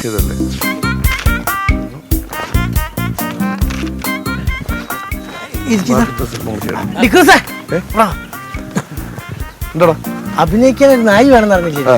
ചെയ്തല്ലേ. എന്താടാ അഭിനയിക്കാൻ ഒരു നായി വേണമെന്ന് പറഞ്ഞില്ലേ?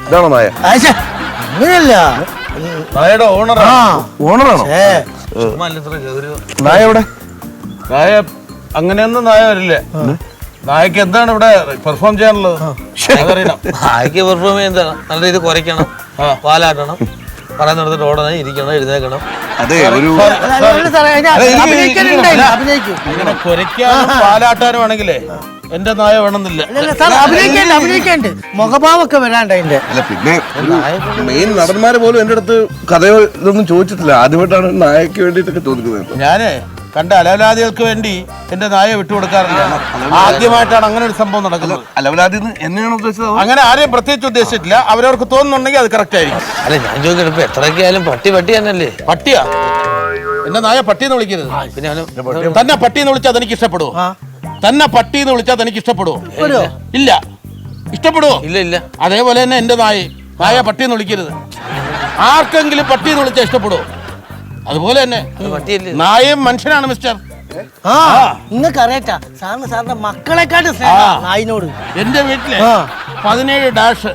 ഇതാണോ നായ? അങ്ങനെയല്ല, നായയുടെ ഓണറാണോ? നായ എവിടെ? നായ അങ്ങനെയൊന്നും നായ വരില്ലേ. നായക്ക് എന്താണ് ഇവിടെ പെർഫോം ചെയ്യാനുള്ളത്? നായക്ക് പെർഫോം ചെയ്യുന്ന നല്ല രീതിയിൽ കുരയ്ക്കണം, പാലാട്ടണം, പറയുന്നിടത്തിട്ട് ഓടണം, ഇരിക്കണം, എഴുന്നേക്കണം. ഇങ്ങനെ കുരയ്ക്കാനും പാലാട്ടാനും ആണെങ്കിലേ എന്റെ നായ വേണമെന്നില്ല. അഭിനയിക്കണ്ട്, മുഖഭാവമൊക്കെ വരാണ്ട് അതിന്റെ. അല്ല പിന്നെ മെയിൻ നടന്മാര് പോലും എന്റെ അടുത്ത് കഥയോ ഇതൊന്നും ചോദിച്ചിട്ടില്ല. ആദ്യമായിട്ടാണ് നായക്ക് വേണ്ടിട്ടൊക്കെ ചോദിക്കുന്നത്. ഞാനേ കണ്ട അലവലാദികൾക്ക് വേണ്ടി എന്റെ നായ വിട്ടുകൊടുക്കാറില്ല. ആദ്യമായിട്ടാണ് അങ്ങനെ ഒരു സംഭവം നടക്കുന്നത്. അലവലാദി എന്നെയാണ് ഉദ്ദേശിച്ചത്? അങ്ങനെ ആരെയും പ്രത്യേകിച്ച് ഉദ്ദേശിച്ചിട്ടില്ല. അവരവർക്ക് തോന്നുന്നുണ്ടെങ്കിൽ അത് കറക്റ്റ് ആയിരിക്കും. അല്ല ഞാൻ ചോദിക്കട്ടെ, ഇപ്പൊ എത്രയൊക്കെ ആയാലും പട്ടി തന്നെയല്ലേ? പട്ടിയാ? എന്റെ നായ പട്ടിന്ന് വിളിക്കരുത്. പിന്നെ തന്നെ പട്ടിന്ന് വിളിച്ചാൽ അതെനിക്ക് ഇഷ്ടപ്പെടുവോ? തന്നെ പട്ടിന്ന് വിളിച്ചാൽ അതെനിക്ക് ഇഷ്ടപ്പെടുവോ? ഇല്ല. ഇഷ്ടപ്പെടുവോ? ഇല്ല. അതേപോലെ തന്നെ എന്റെ നായ പട്ടിന്ന് വിളിക്കരുത്. ആർക്കെങ്കിലും പട്ടിന്ന് വിളിച്ചാൽ ഇഷ്ടപ്പെടുവോ? അതുപോലെ തന്നെ നായയും മനുഷ്യനാണ് മിസ്റ്റർ. നിങ്ങൾക്ക് അറിയാറ്റാ സാറിന്റെ മക്കളെക്കാട്ടും നായിനോട്. എന്റെ വീട്ടില് 17 ഡാഷ്,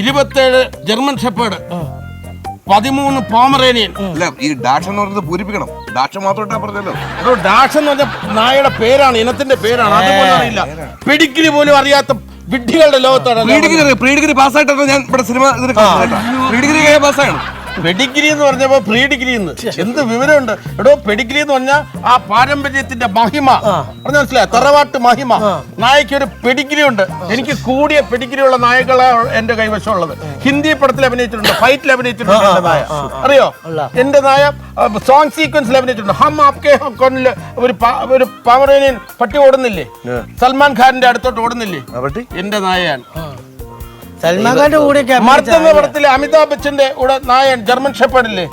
27 ജർമ്മൻ ഷെപ്പേർഡ്, 13 പോമറേനിയൻ. അല്ല ഈ ഡാഷ് എന്ന് പറയുന്നത് പൂരിപ്പിക്കണം. ഡാഷ് മാത്രമായിട്ടാ പറഞ്ഞല്ലോ. ഡാഷ് എന്ന് പറഞ്ഞ നായയുടെ പേരാണ്, ഇനത്തിന്റെ പേരാണ്. അതുപോലെ അറിയില്ല, പെഡിഗ്രി പോലും അറിയാത്ത വിഡ്ഢികളുടെ ലോകത്താണ്. പ്രീഡിഗ്രി പാസ്സായിട്ടാണ് ഞാൻ ഇവിടെ സിനിമ പ്രീഡിഗ്രി പാസ്സാണ്. പെഡിഗ്രി എന്ന് പറഞ്ഞപ്പോ പ്രീ ഡിഗ്രി എന്ന് എന്ത് വിവരമുണ്ട് എടോ? പെഡിഗ്രി എന്ന് പറഞ്ഞാൽ ആ പാരമ്പര്യത്തിന്റെ മഹിമ പറഞ്ഞ മനസ്സിലായ, തറവാട്ട് മഹിമ. നായക്ക് ഒരു പെഡിഗ്രി ഉണ്ട്. എനിക്ക് കൂടിയ പെഡിഗ്രി ഉള്ള നായകളാണ് എന്റെ കൈവശം ഉള്ളത്. ഹിന്ദി പടത്തിൽ അഭിനയിച്ചിട്ടുണ്ട്, ഫൈറ്റിൽ അഭിനയിച്ചിട്ടുണ്ട് എന്റെ നായ. അറിയോ? എന്റെ നായ സോങ് സീക്വൻസിൽ അഭിനയിച്ചിട്ടുണ്ട്. ഹം ആപ്കെ കൊന്നില് ഒരു പമറേനിയൻ പട്ടി ഓടുന്നില്ലേ, സൽമാൻ ഖാന്റെ അടുത്തോട്ട് ഓടുന്നില്ലേ, എന്റെ നായയാണ്. സൽമാൻ ഖാന്റെ കൂടെ മർദ്ദ പടത്തിലെ അമിതാഭ് ബച്ചന്റെ കൂടെ നായൻ, ജർമ്മൻ ഷെപ്പേർഡില്ലേ,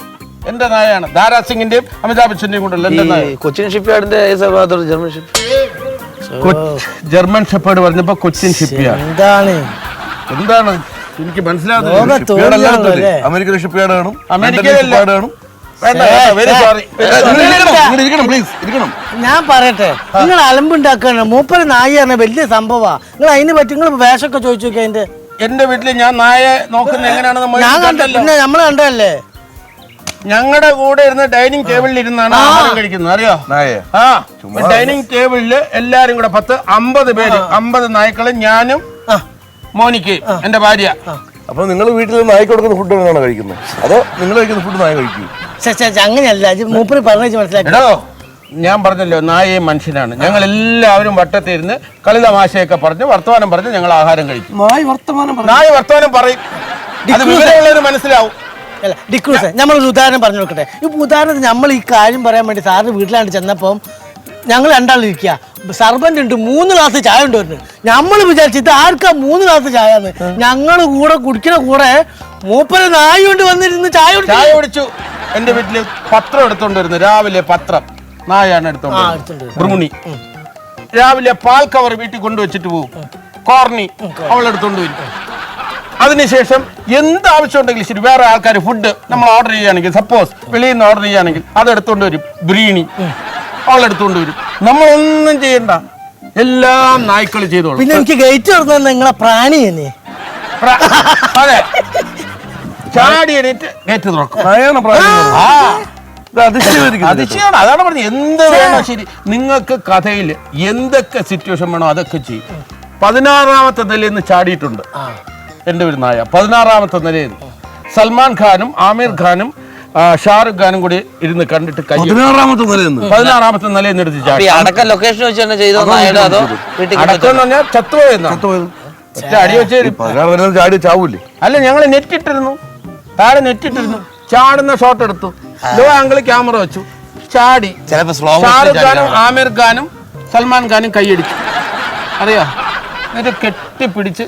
എന്റെ നായയാണ്. ധാരാ സിംഗിന്റെയും അമിതാഭ് ബച്ചന്റെയും കൂടെ എന്റെ നായ. കൊച്ചിൻ ഷിപ്പ്യാർഡിന്റെ ജർമ്മൻ ഷെപ്പേർഡ് പറഞ്ഞപ്പോ കൊച്ചിൻ ഷിപ്പ്യാർഡ് എന്താണ് എനിക്ക് മനസ്സിലാകുന്നത്. അമേരിക്കൻ ഷിപ്പ്യാർഡ് കാണും, അമേരിക്കയിലെ കാണും. ഞാൻ പറയട്ടെ, നിങ്ങൾ അലമ്പുണ്ടാക്കാണ്. മൂപ്പര് നായാണ് വലിയ സംഭവമാ. നിങ്ങൾ അതിനെ പറ്റി നിങ്ങൾ വേഷമൊക്കെ ചോദിച്ചു നോക്കി. അതിന്റെ എന്റെ വീട്ടില് ഞാൻ നായ നോക്കുന്നത് എങ്ങനെയാണെന്ന് നമ്മൾ കണ്ടല്ലേ. ഞങ്ങളുടെ കൂടെ ഇരുന്ന് ഡൈനിങ് ടേബിളിൽ ഇരുന്നാണ് ആഹാരം കഴിക്കുന്നത്. അറിയോ? ഡൈനിങ് ടേബിളില് എല്ലാരും കൂടെ 10-50 പേര്, 50 നായ്ക്കളും ഞാനും മോനിക്ക് എന്റെ ഭാര്യ. അപ്പൊ നിങ്ങൾ വീട്ടിൽ നായ്ക്ക് കൊടുക്കുന്ന ഫുഡ് എങ്ങനെയാണ് കഴിക്കുന്നത്? അതോ നിങ്ങൾ കഴിക്കുന്ന ഫുഡ് നായ കഴിക്കും? അങ്ങനെയല്ല, മൂപ്പര് പറഞ്ഞു മനസ്സിലാക്കോ. ഞാൻ പറഞ്ഞല്ലോ, നായയെ മനുഷ്യനാണ്. ഞങ്ങൾ എല്ലാവരും വട്ടത്തിരുന്ന് കളി തമാശയൊക്കെ പറഞ്ഞ് വർത്തമാനം പറഞ്ഞ് ഞങ്ങൾ ആഹാരം കഴിക്കും. നായ വർത്തമാനം പറയും, അത് വിവരമുള്ളവര് മനസ്സിലാവും. അല്ല ഡിക്രൂസ്, നമ്മളൊരു ഉദാഹരണം പറഞ്ഞു നോക്കട്ടെ. ഇപ്പൊ ഉദാഹരണത്തിന് നമ്മൾ ഈ കാര്യം പറയാൻ വേണ്ടി സാറിന് വീട്ടിലാണ്ട് ചെന്നപ്പം ഞങ്ങൾ രണ്ടാളിരിക്കുക, സർബന്റ് ഉണ്ട്, 3 ഗ്ലാസ് ചായ ഉണ്ട് വരുന്നത്. നമ്മൾ വിചാരിച്ചത് ആർക്കാ 3 ഗ്ലാസ് ചായ എന്ന്. ഞങ്ങൾ കൂടെ കുടിക്കുന്ന കൂടെ മൂപ്പര് നായ കൊണ്ട് വന്നിരുന്ന് ചായ കുടിച്ചു. എന്റെ വീട്ടില് പത്രം എടുത്തോണ്ട് വരുന്നു, രാവിലെ പത്രം നായാണ് എടുത്തോണ്ട്. ഭ്രൂണി രാവിലെ പാൽ കവർ വീട്ടിൽ കൊണ്ടുവച്ചിട്ട് പോകും. കോർണി അവൾ എടുത്തോണ്ട് വരും. അതിനുശേഷം എന്ത് ആവശ്യം ഉണ്ടെങ്കിലും ശരി, വേറെ ആൾക്കാർ ഫുഡ് നമ്മൾ ഓർഡർ ചെയ്യുകയാണെങ്കിൽ, സപ്പോസ് വെളിയിൽ നിന്ന് ഓർഡർ ചെയ്യുകയാണെങ്കിൽ അത് എടുത്തോണ്ട് വരും. ബ്രീണി അവൾ എടുത്തോണ്ട് വരും. നമ്മളൊന്നും ചെയ്യണ്ട, എല്ലാം നായ്ക്കൾ ചെയ്തോളും. പിന്നെ എനിക്ക് ഗേറ്റ് തുറന്നത് നിങ്ങളെ പ്രാണി തന്നെ. അതെ, ചാടി എണീറ്റ് ഗേറ്റ് തുറക്കും. അതിശയാണ്. അതാണ് പറഞ്ഞത്, എന്ത് വേണോ ശരി. നിങ്ങൾക്ക് കഥയിൽ എന്തൊക്കെ സിറ്റുവേഷൻ വേണോ അതൊക്കെ ചെയ്യും. 16ാമത്തെ നിലയിൽ നിന്ന് ചാടിയിട്ടുണ്ട് എന്റെ ഒരു നായ. 16ാമത്തെ നിലയിൽ നിന്ന് സൽമാൻ ഖാനും ആമിർ ഖാനും ഷാറുഖ് ഖാനും കൂടി ഇരുന്ന് കണ്ടിട്ട് 16ാമത്തെ നിലയിൽ നിന്ന് എടുത്ത് ചാടി. അടക്കം ലൊക്കേഷൻ വെച്ച് തന്നെ ചെയ്തോ? അടക്കം പറഞ്ഞാൽ ചത്തുപോയെന്നാ അടി വെച്ച് ചാടി ചാവൂല്ലേ? അല്ല, ഞങ്ങൾ നെറ്റിട്ടിരുന്നു, താഴെ നെറ്റിട്ടിരുന്നു, ചാടുന്ന ഷോട്ട് എടുത്തു, ലോ ആംഗിൾ ക്യാമറ വെച്ചു, ചാടി. ഷാറുഖ് ഖാനും ആമിർ ഖാനും സൽമാൻ ഖാനും കൈയടിച്ചു. അറിയോ? എന്നിട്ട് കെട്ടിപ്പിടിച്ച്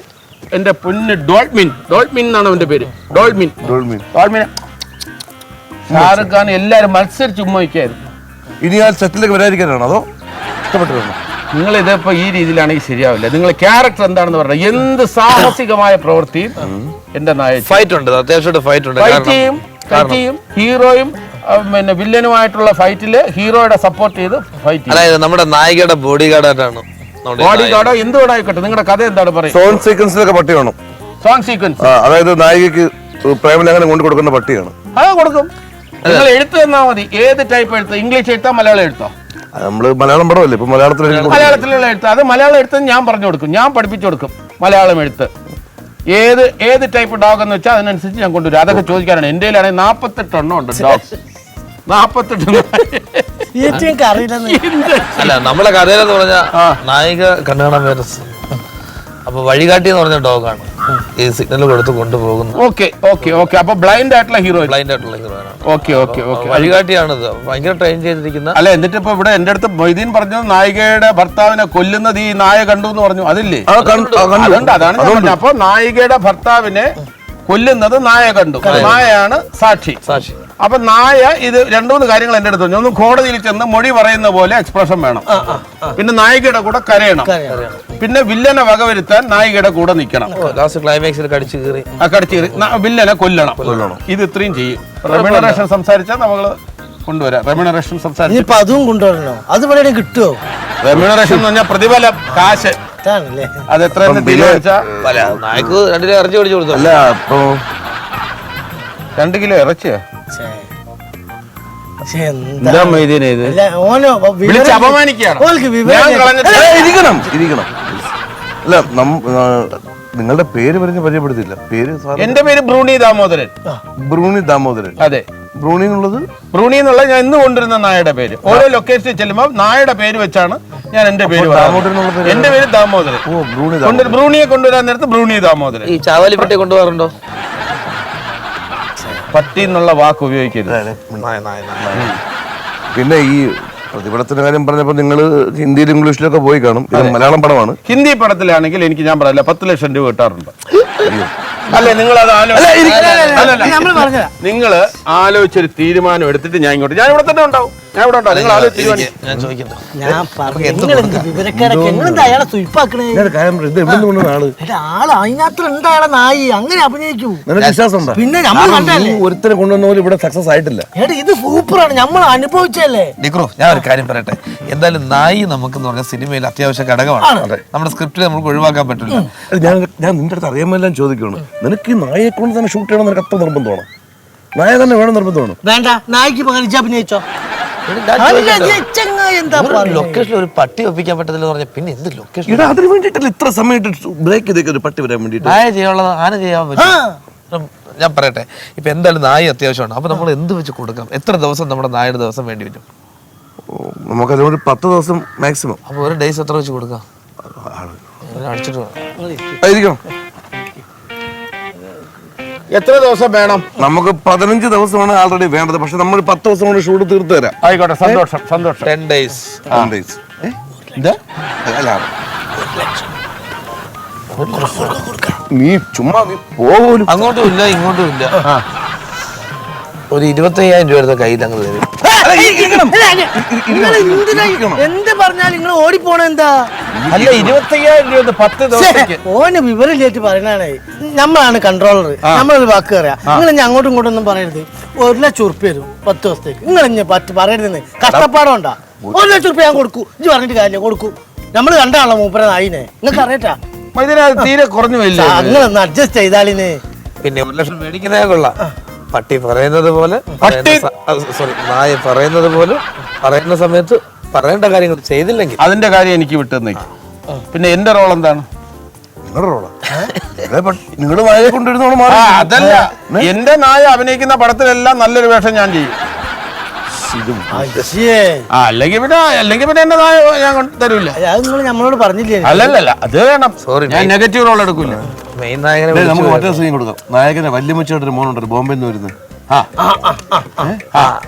എന്റെ പൊന്ന് ഡോൾമിൻ എന്നാണ് അവന്റെ പേര്, ഡോൾമിൻ. ഷാറുഖ് ഖാൻ എല്ലാരും മത്സരിച്ച് ഉമ്മ വയ്ക്കായിരുന്നു. ഇനി ആ സെറ്റിലേക്ക് വരാതിരിക്കാനാണോ അതോ ഇഷ്ടപ്പെട്ടിരുന്നു? നിങ്ങൾ ഇതിപ്പോ ഈ രീതിയിലാണെങ്കിൽ ശരിയാവില്ല. നിങ്ങൾ ക്യാരക്ടർ എന്താണെന്ന് പറഞ്ഞാൽ എന്ത് സാഹസികമായ പ്രവൃത്തിയും എന്റെ നായ ഫൈറ്റ് ഉണ്ട്, അത്യാവശ്യമായിട്ട് ഫൈറ്റ് ഉണ്ട്. ഫൈറ്റ് ചെയ്യും. ഹീറോയും പിന്നെ വില്ലനുമായിട്ടുള്ള ഫൈറ്റില് ഹീറോയുടെ സപ്പോർട്ട് ചെയ്ത് ഫൈറ്റ് ചെയ്യും. അതായത് നമ്മുടെ നായികയുടെ ബോഡി ഗാർഡായിട്ടാണ്. ബോഡി ഗാർഡോ എന്തുകൊണ്ടായിക്കോട്ടെ, നിങ്ങളുടെ കഥ എന്താണ് പറയുക? സോങ് സീക്വൻസിലൊക്കെ പട്ടി വേണം. സോങ് സീക്വൻസ്, അതായത് നായികക്ക് പ്രേമലേഖനം കൊണ്ട് കൊടുക്കുന്ന പട്ടിയാണ്. അത് കൊടുക്കും. നിങ്ങൾ എഴുത്ത് തന്നാ മതി. ഏത് ടൈപ്പ് എഴുത്ത്? ഇംഗ്ലീഷ് എഴുത്താ, മലയാളം എഴുത്തോ? നമ്മള് മലയാളം പടമല്ലേ ഇപ്പൊ മലയാളത്തിലുള്ള എഴുത്ത്. അത് മലയാളം എഴുത്ത് ഞാൻ പറഞ്ഞു കൊടുക്കും, ഞാൻ പഠിപ്പിച്ചു കൊടുക്കും. മലയാളം എഴുത്ത് ഏത് ടൈപ്പ് ഡോഗ് എന്ന് വെച്ചാൽ അതിനനുസരിച്ച് ഞാൻ കൊണ്ടുവരും. അതൊക്കെ ചോദിക്കാനാണ്. എൻ്റെ കയ്യിലാണെങ്കിൽ 48 എണ്ണം ഉണ്ട് ഡോഗ്. 48 അല്ല, നമ്മളെ കഥയിലെന്ന് പറഞ്ഞ നായിക കണ്ണുകാണാൻ വൈറസ്. അപ്പൊ വഴികാട്ടി എന്ന് പറഞ്ഞ ഡോഗാണ് ഈ സിഗ്നൽ കൊടുത്ത് കൊണ്ടുപോകുന്നത്. ഓക്കെ. അപ്പൊ ബ്ലൈൻഡ് ആയിട്ടുള്ള ഹീറോ. ബ്ലൈൻഡ് ആയിട്ടുള്ള ഹീറോയാണ്. ഓക്കെ. വഴികാട്ടിയാണിത്. ഭയങ്കര ട്രെയിൻ ചെയ്തിരിക്കുന്ന. അല്ല, എന്നിട്ട് ഇപ്പൊ ഇവിടെ എന്റെ അടുത്ത് മൊയ്തീൻ പറഞ്ഞു നായികയുടെ ഭർത്താവിനെ കൊല്ലുന്നത് ഈ നായ കണ്ടു എന്ന് പറഞ്ഞു. അതില്ലേ? അതുണ്ട്. അതാണ് ഞാൻ പറഞ്ഞത്. അപ്പൊ നായികയുടെ ഭർത്താവിനെ കൊല്ലുന്നത് നായ കണ്ടു. നായയാണ് സാക്ഷി. അപ്പൊ നായ ഇത് 2-3 കാര്യങ്ങൾ എന്റെ അടുത്ത് പറഞ്ഞു. ഒന്ന്, കോടതിയിൽ ചെന്ന് മൊഴി പറയുന്ന പോലെ എക്സ്പ്രഷൻ വേണം. പിന്നെ നായികയുടെ കൂടെ കരയണം. പിന്നെ വില്ലനെ വകവരുത്താൻ നായികയുടെ കൂടെ നിൽക്കണം. ലാസ്റ്റ് ക്ലൈമാക്സിൽ കടിച്ചു കയറി വില്ലനെ കൊല്ലണം. ഇത് ഇത്രയും ചെയ്യും. റെമ്യൂണറേഷൻ സംസാരിച്ചാൽ നമ്മള് കൊണ്ടുവരാം. റെമ്യൂണറേഷൻ സംസാരിച്ചു അതും കൊണ്ടുവരണോ? അത് ഇവിടെ കിട്ടുമോ? റെമ്യൂണറേഷൻ എന്ന് പറഞ്ഞാൽ പ്രതിഫലം, കാശ്. അത് എത്രയെന്ന് തീരുമാനിച്ചാ നായക്ക് 2 കിലോ ഇറച്ചി പിടിച്ചു കൊടുത്തു. അല്ല, അപ്പൊ 2 കിലോ ഇറച്ചിയാ? ഇരിക്കണം. അല്ല, നിങ്ങളുടെ പേര് പറഞ്ഞ് പരിചയപ്പെടുത്തില്ല. പേര്? എന്റെ പേര് ബ്രൂണി ദാമോദരൻ. ബ്രൂണി ദാമോദരൻ. അതെ. ബ്രൂണി എന്നുള്ളത് ഞാൻ ഇന്ന് കൊണ്ടുവരുന്ന നായയുടെ പേര്. ഓരോ ലൊക്കേഷനിൽ ചെല്ലുമ്പോൾ നായയുടെ പേര് വെച്ചാണ് ഞാൻ എന്റെ പേര്. എന്റെ പേര് ദാമോദരൻ. ബ്രൂണിയെ കൊണ്ടുവരാൻ നേരത്ത് ബ്രൂണി ദാമോദരൻ. ഈ ചാവാലിപ്പട്ടി കൊണ്ടുപോകാറുണ്ടോ? പട്ടി എന്നുള്ള വാക്ക് ഉപയോഗിക്കരുത്. പിന്നെ ഈ പ്രതിഫലത്തിന്റെ കാര്യം പറഞ്ഞപ്പോ നിങ്ങൾ ഹിന്ദിയിലും ഇംഗ്ലീഷിലൊക്കെ പോയി കാണും. ഇത് മലയാളം പടമാണ്. ഹിന്ദി പടത്തിലാണെങ്കിൽ എനിക്ക് ഞാൻ പറയില്ല 10 ലക്ഷം രൂപ കിട്ടാറുണ്ട്. അല്ലേ, നിങ്ങൾ അത് നിങ്ങൾ ആലോചിച്ചൊരു തീരുമാനം എടുത്തിട്ട് ഞാൻ ഇവിടെ തന്നെ ഉണ്ടാവും. നിങ്ങൾ പിന്നെ ഒരുത്തരെ കൊണ്ടുവന്ന പോലെ ഇവിടെ സക്സസ് ആയിട്ടില്ല. ഇത് സൂപ്പറാണ്, നമ്മൾ അനുഭവിച്ചല്ലേ. ഞാൻ ഒരു കാര്യം പറയട്ടെ. എന്തായാലും നായി നമുക്കെന്ന് പറഞ്ഞ സിനിമയിൽ അത്യാവശ്യ ഘടകമാണ്. നമ്മുടെ സ്ക്രിപ്റ്റിൽ നമുക്ക് ഒഴിവാക്കാൻ പറ്റില്ല. ഞാൻ നിന്റെ അടുത്ത് അറിയാമെല്ലാം ചോദിക്കണം. നിനക്ക് ഈ നായയെ കൊണ്ട് തന്നെ ഷൂട്ട് ചെയ്യണം നിനക്ക് അത്ര നിർബന്ധമാണ്? നായ തന്നെ വേണം നിർബന്ധമാണ്? വേണ്ട, നായിക്ക് പകരം അഭിനയിച്ചോ. ലൊക്കേഷനിൽ ഒരു പട്ടി ഒപ്പിക്കാൻ പറ്റത്തില്ല പറഞ്ഞ പിന്നെ എന്ത് ലൊക്കേഷൻ? അതിന് വേണ്ടിട്ടല്ല ഇത്ര സമയം ബ്രേക്ക് ചെയ്തേക്ക് ഒരു പട്ടി വരാൻ വേണ്ടിട്ട്. നായ ചെയ്യാനുള്ളത് ആന ചെയ്യാൻ പറ്റും. ഞാൻ പറയട്ടെ, ഇപ്പൊ എന്തായാലും നായ അത്യാവശ്യമാണ്. അപ്പൊ നമ്മൾ എന്ത് വെച്ച് കൊടുക്കാം? എത്ര ദിവസം നമ്മുടെ നായയുടെ ദിവസം വേണ്ടി വരും? നമുക്കതിനൊരു 10 ദിവസം മാക്സിമം. അപ്പൊ ഒരു ഡേയ്സ് എത്ര വെച്ച് കൊടുക്കാം? അടിച്ചിട്ട് ആയിരിക്കണം. എത്ര ദിവസം വേണം? നമുക്ക് 15 ദിവസമാണ് ആൾറെഡി വേണ്ടത്. പക്ഷെ നമ്മൾ 10 ദിവസം കൊണ്ട് ഷൂട്ട് തീർത്ത് തരാം. ആയിക്കോട്ടെ, സന്തോഷം. 10 days. നീ ചുമ്മാ പോലും അങ്ങോട്ടും ഇല്ല ഇങ്ങോട്ടും ഇല്ല. ഒരു 25,000 രൂപ എടുത്ത കയ്യിൽ അങ്ങ് തരും. എന്ത് പറഞ്ഞാലും നിങ്ങൾ ഓടിപ്പോണ എന്താ? അല്ല, 25,000 രൂപ 10 ദിവസത്തേക്ക്. ഓന് വിവരം ചേച്ചി പറയണേ. നമ്മളാണ് കൺട്രോളർ. നമ്മളൊരു വാക്ക് പറയാം. നിങ്ങൾ ഇനി അങ്ങോട്ടും ഇങ്ങോട്ടും ഒന്നും പറയരുത്. 1 ലക്ഷം ഉറുപ്പ്യ വരും 10 ദിവസത്തേക്ക്. നിങ്ങൾ ഇനി പറയരുതെന്ന് കഷ്ടപ്പാടുണ്ടാ. 1 ലക്ഷം ഉറുപ്പ്യ ഞാൻ കൊടുക്കൂ. ഇത് പറഞ്ഞിട്ട് കാര്യം കൊടുക്കൂ. നമ്മൾ കണ്ടാണല്ലോ മൂപ്പര നായിനെ. നിങ്ങൾക്ക് അറിയട്ടാ? തീരെ കുറഞ്ഞു വരില്ല. നിങ്ങളൊന്ന് അഡ്ജസ്റ്റ് ചെയ്താലിന്. പിന്നെ 1 ലക്ഷം മേടിക്കുന്നേ കൊള്ളാം. പട്ടി പറയുന്നത് പോലെ, നായ പറയുന്നത് പോലെ പറയുന്ന സമയത്ത് പറയേണ്ട കാര്യങ്ങൾ ചെയ്തില്ലെങ്കിൽ അതിന്റെ കാര്യം എനിക്ക് വിട്ടുന്നേക്ക്. പിന്നെ എന്റെ റോൾ എന്താണ്? നിങ്ങളുടെ റോളാ? നിങ്ങളുടെ നായയെ കൊണ്ടുവരുന്ന അതല്ല, എന്റെ നായ അഭിനയിക്കുന്ന പടത്തിലെല്ലാം നല്ലൊരു വേഷം ഞാൻ ചെയ്യും. അല്ലെങ്കിൽ പിന്നെ എന്റെ നായ ഞാൻ തരൂല്ല. നമ്മളോട് പറഞ്ഞില്ലേ? അല്ലല്ല, അത് വേണം. സോറി, ഞാൻ നെഗറ്റീവ് റോൾ എടുക്കൂല. മെയിൻ നായകനെ നമുക്ക് മറ്റേ സീൻ കൊടുക്കാം. നായകനെ വല്യമ്മച്ചയുടെ ഒരു മോനുണ്ടല്ലോ ബോംബെ നിന്ന് വരുന്നത്.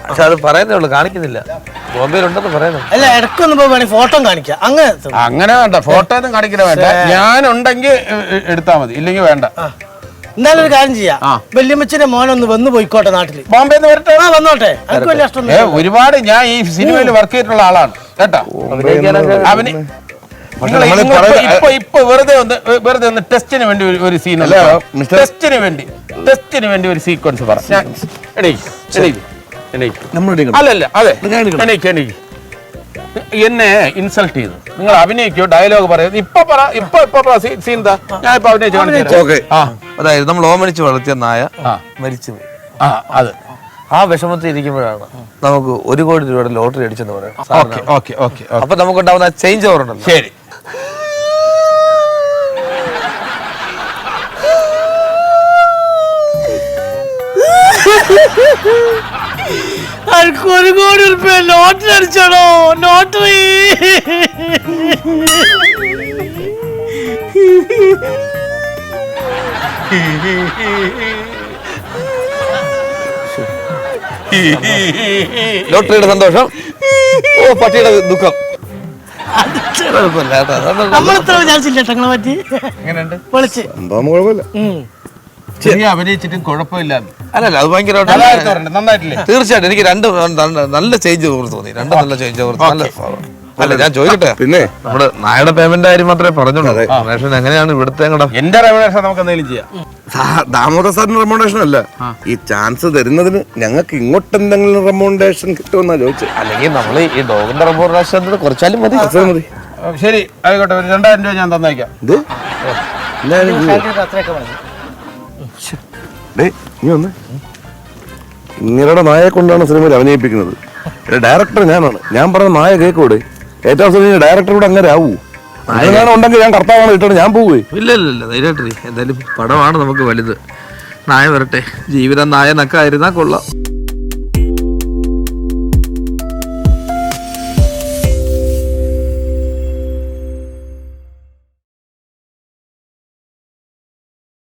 പക്ഷെ അത് പറയുന്നേ ഉള്ളൂ, കാണിക്കുന്നില്ല. ബോംബെയിലുണ്ടെന്ന് പറയുന്നു. അല്ല, ഇടയ്ക്കൊന്നും വേണമെങ്കിൽ ഫോട്ടോ കാണിക്കാം. അങ്ങനെ വേണ്ട, ഫോട്ടോ ഒന്നും കാണിക്കില്ല. വേണ്ട, ഞാനുണ്ടെങ്കിൽ എടുത്താ മതി, ഇല്ലെങ്കിൽ വേണ്ട. എന്തായാലും ഒരു കാര്യം ചെയ്യാം. വല്യമ്മച്ചിന്റെ മോനൊന്ന് വന്ന് പോയിക്കോട്ടെ നാട്ടില്. ബോംബെ വരട്ടെ. വന്നോട്ടെ. ഒരുപാട് ഞാൻ ഈ സിനിമയിൽ വർക്ക് ചെയ്തിട്ടുള്ള ആളാണ് കേട്ടോ. ഇപ്പൊ വെറുതെ ഒന്ന് ടെസ്റ്റിന് വേണ്ടി ഒരു സീൻ ടെസ്റ്റിന് വേണ്ടി ഒരു സീക്വൻസ് പറ. അല്ലല്ല അതെ എണീക്ക് എന്നെ ഇൻസൾട്ട് ചെയ്തു. നിങ്ങൾ അഭിനയിക്കോ ഡയലോഗ് പറയുന്നത് ഇപ്പൊ പറ. സീൻ എന്താ? ഞാൻ ഇപ്പൊ അഭിനയിച്ചു. അതായത് നമ്മൾ ഓമനിച്ച് വളർത്തിയ നായ മരിച്ചുപോയി. അത് ആ വിഷമത്തിൽ ഇരിക്കുമ്പോഴാണ് നമുക്ക് 1 കോടി രൂപയുടെ ലോട്ടറി അടിച്ചെന്ന് പറയാം. അപ്പൊ നമുക്കുണ്ടാവുന്ന ചേഞ്ച് ഓവർ ഉണ്ടല്ലോ. ശരി, എനിക്ക് 1 കോടി രൂപ ലോട്ടറി അടിച്ചോളോ. ലോട്ടറി ലോട്ടറിയുടെ സന്തോഷം, ഓ പട്ടിയുടെ ദുഃഖം. നമ്മളെത്ര വിചാരിച്ചില്ല ഞങ്ങളെ പറ്റി. പൊളിച്ച് ചെറിയ അഭിനയിച്ചിട്ടും കുഴപ്പമില്ല. അല്ലല്ല അത് ഭയങ്കരമായിട്ട് നന്നായിട്ടില്ലേ? തീർച്ചയായിട്ടും എനിക്ക് 2 നല്ല ചേഞ്ച് ഓവർ തോന്നി. 2 നല്ല ചേഞ്ച് ഓവർ. അല്ല ഞാൻ ചോദിക്കട്ടെ, പിന്നെ നമ്മുടെ നായയുടെ പേയ്മെന്റ് കാര്യം മാത്രമേ പറഞ്ഞോളൂ. റെമുനറേഷൻ എങ്ങനെയാണ് ഇവിടുത്തെ? എന്റെ റെമുനറേഷൻ നമുക്ക് എന്തെങ്കിലും ചെയ്യാം. ദാമോദർ സാറിന് റെമോണ്ടേഷൻ അല്ല, ഈ ചാൻസ് തരുന്നതിന് ഞങ്ങൾക്ക് ഇങ്ങോട്ട് എന്തെങ്കിലും റെമോണ്ടേഷൻ കിട്ടുമെന്നാ ചോദിച്ചത്. അല്ലെങ്കിൽ നമ്മൾ ഈ ഡോഗിന്റെ റെമോണ്ടേഷൻ കുറച്ചാലും മതി. മതി. ശരി ആയിക്കോട്ടെ, 2000 രൂപ ഞാൻ തന്നേക്കാം. നീ ഒന്ന് ഇങ്ങനെയുടെ നായയെ കൊണ്ടാണ് സിനിമയിൽ അഭിനയിപ്പിക്കുന്നത്. ഡയറക്ടർ ഞാനാണ്. ഞാൻ പറഞ്ഞ നായ കേക്കോടെ ഏറ്റവും അവസാനം ഡയറക്ടറോട് അങ്ങനെ ആവൂ. അങ്ങനെ ഉണ്ടെങ്കിൽ ഞാൻ കർത്താവാണ് ഇട്ടിട്ട് ഞാൻ പോവേ. ഇല്ല ധൈര്യമായിട്ടേ. എന്തായാലും പടമാണ് നമുക്ക് വലുത്. നായ വരട്ടെ. ജീവിതം നായ നക്കായിരുന്നാ കൊള്ളാം.